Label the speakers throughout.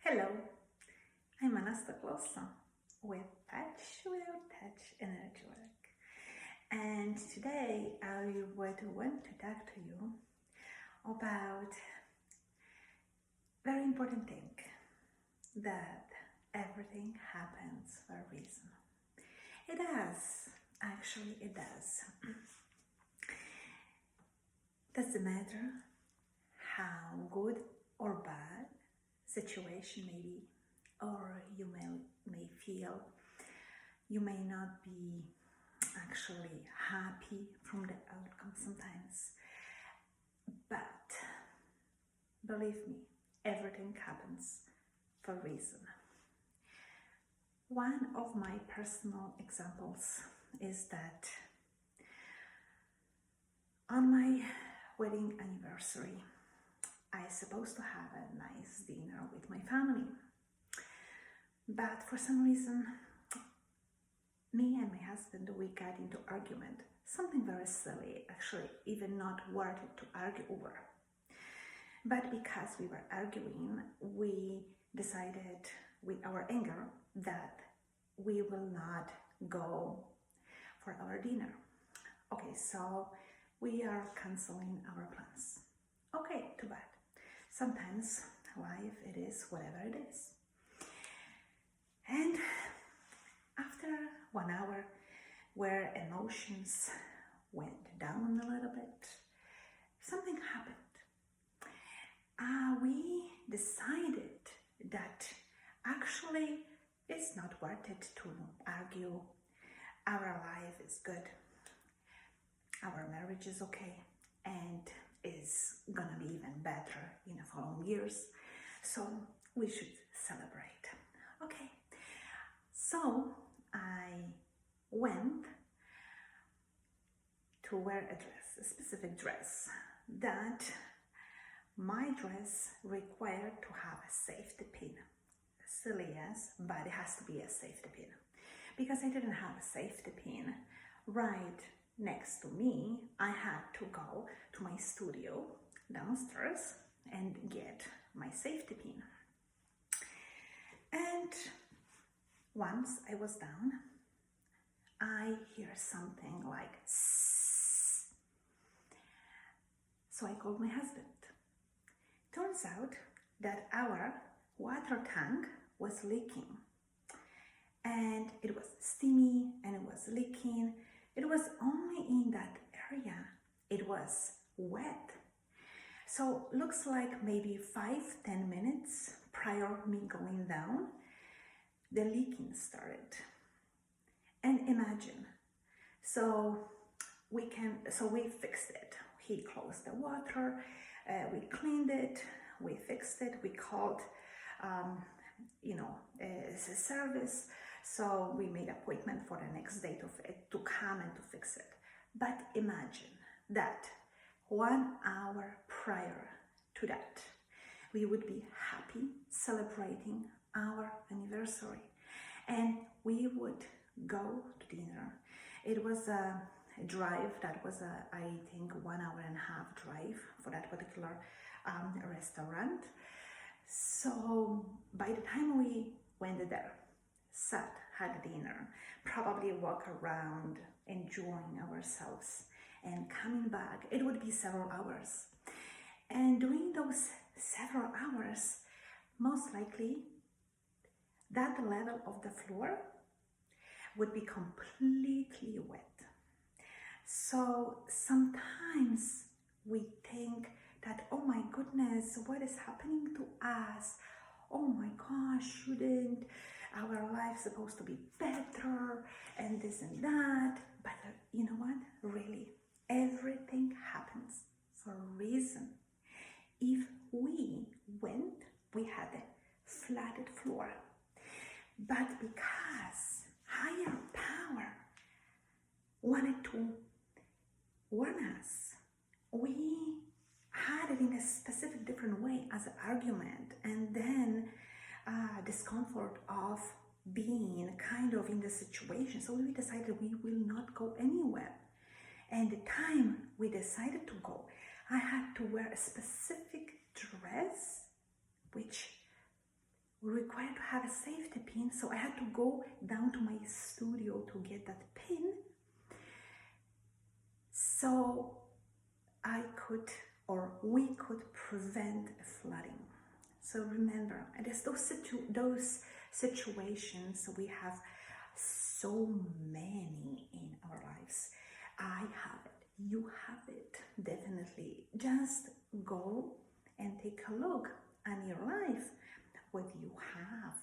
Speaker 1: Hello, I'm Stoklosa with Touch Without Touch Energy Work. And today I would want to talk to you about very important thing, that everything happens for a reason. It does, actually it does. Doesn't matter how good or bad situation may be, or you may feel you may not be actually happy from the outcome sometimes, but believe me, everything happens for a reason. One of my personal examples is that on my wedding anniversary, I supposed to have a nice dinner with my family, but for some reason me and my husband, we got into argument, something very silly, actually even not worth it to argue over. But because we were arguing, we decided with our anger that we will not go for our dinner. Okay, so we are canceling our plans. Okay, too bad. Sometimes life, it is whatever it is. And after 1 hour where emotions went down a little bit, something happened. We decided that actually it's not worth it to argue. Our life is good. Our marriage is okay and is gonna be even better in the following years. So we should celebrate. Okay. So I went to wear a dress, a specific dress, that my dress required to have a safety pin. Silly, yes, but it has to be a safety pin. Because I didn't have a safety pin right next to me, I had to go to my studio downstairs and get my safety pin. And once I was down, I hear something like sss. So I called my husband. Turns out that our water tank was leaking, and it was steamy and it was leaking. It was only in that area it was wet. So looks like maybe 5-10 minutes prior me going down, the leaking started. And imagine, so we fixed it. He closed the water, we cleaned it, we fixed it, we called a service. So we made appointment for the next day to come and to fix it. But imagine that 1 hour prior to that, we would be happy celebrating our anniversary, and we would go to dinner. It was a drive that was I think 1.5 hour drive for that particular restaurant. So by the time we went there, sat, had dinner, probably walk around, enjoying ourselves, and coming back, it would be several hours. And during those several hours, most likely that level of the floor would be completely wet. So sometimes we think that, oh my goodness, what is happening to us? Oh my gosh, shouldn't our life supposed to be better and this and that? But you know what? Really, everything happens for a reason. If we went, we had a flatted floor. But because higher power wanted to warn us, we had it in a specific different way as an argument, and then discomfort of being kind of in the situation. So we decided we will not go anywhere. And the time we decided to go, I had to wear a specific dress which required to have a safety pin, so I had to go down to my studio to get that pin so I could, or we could, prevent flooding. So remember, and there's those situations we have so many in our lives. I have it, you have it, definitely. Just go and take a look at your life, what you have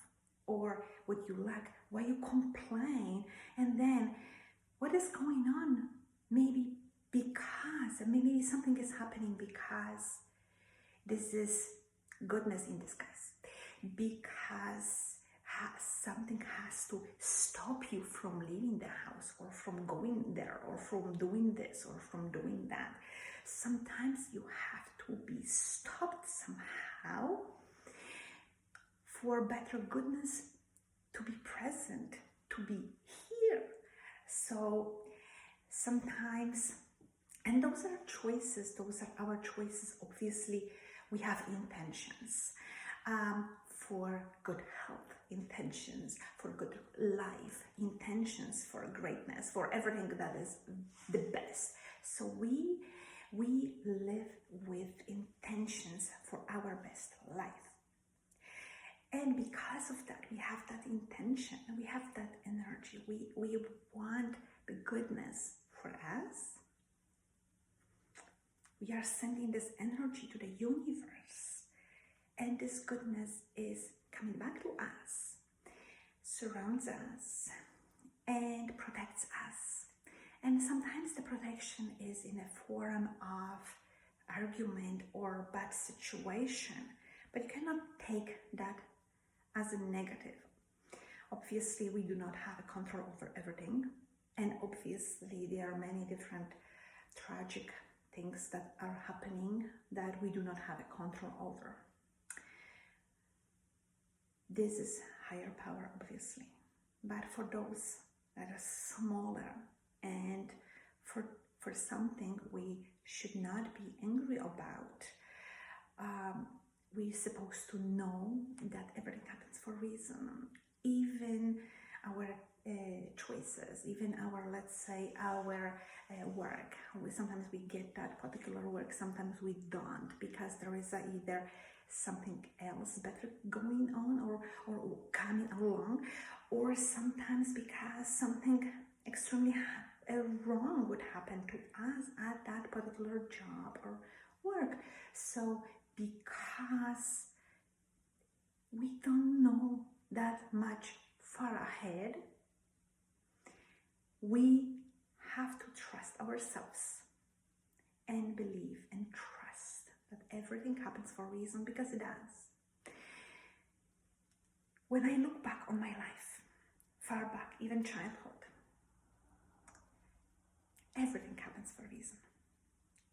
Speaker 1: or what you lack, why you complain, and then what is going on. Maybe something is happening because this is goodness in disguise, because something has to stop you from leaving the house, or from going there, or from doing this, or from doing that. Sometimes you have to be stopped somehow for better goodness to be present, to be here. So sometimes, and those are choices, those are our choices. Obviously, we have intentions for good health, intentions for good life, intentions for greatness, for everything that is the best. So we live with intentions for our best life. And because of that, we have that intention and we have that energy. We want the goodness for us. We are sending this energy to the universe. And this goodness is coming back to us, surrounds us, and protects us. And sometimes the protection is in a form of argument or bad situation, but you cannot take that as a negative. Obviously, we do not have a control over everything, and obviously there are many different tragic things that are happening that we do not have a control over. This is higher power, obviously, but for those that are smaller and for something we should not be angry about, we're supposed to know that everything happens for a reason. Even our choices, even our, let's say, our work. Sometimes we get that particular work, sometimes we don't, because there is either something else better going on or coming along, or sometimes because something extremely wrong would happen to us at that particular job or work. So because we don't know that much far ahead, we have to trust ourselves and believe and trust that everything happens for a reason, because it does. When I look back on my life, far back, even childhood, everything happens for a reason.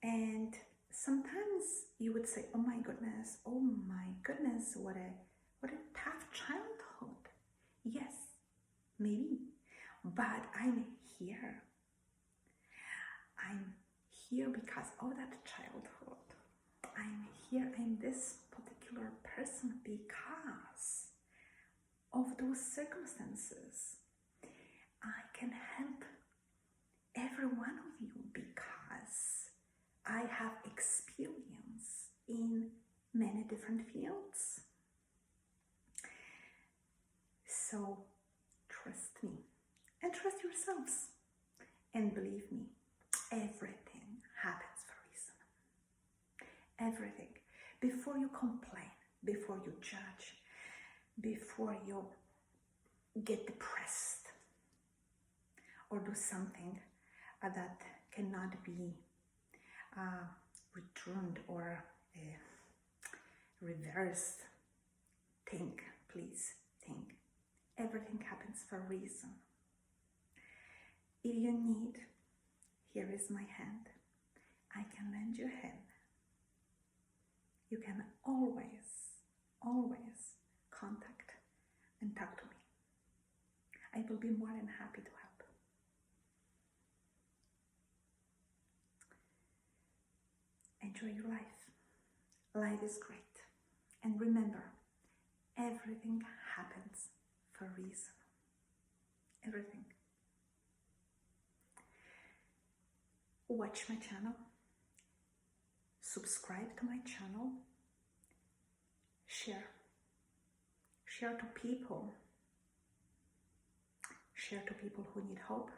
Speaker 1: And sometimes you would say, oh my goodness, what a tough childhood. Yes, maybe, but I'm here. I'm here because of that childhood. I'm here, I'm this particular person because of those circumstances. I can help every one of you because I have experience in many different fields. So trust me and trust yourselves, and believe me, everything happens for a reason. Everything. Before you complain, before you judge, before you get depressed or do something that cannot be returned or reversed, think, please think. Everything happens for a reason. If you need, here is my hand. I can lend you a hand. You can always contact and talk to me. I will be more than happy to help. Enjoy your life. Life is great. And remember, everything happens for a reason. Everything. Watch my channel. Subscribe to my channel. Share. Share to people. Share to people who need hope.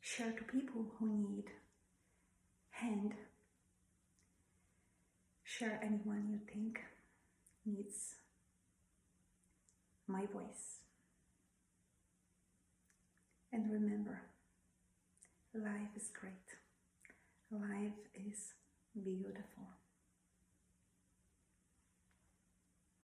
Speaker 1: Share to people who need hand. Share anyone you think needs my voice. And remember, life is great. Life is beautiful.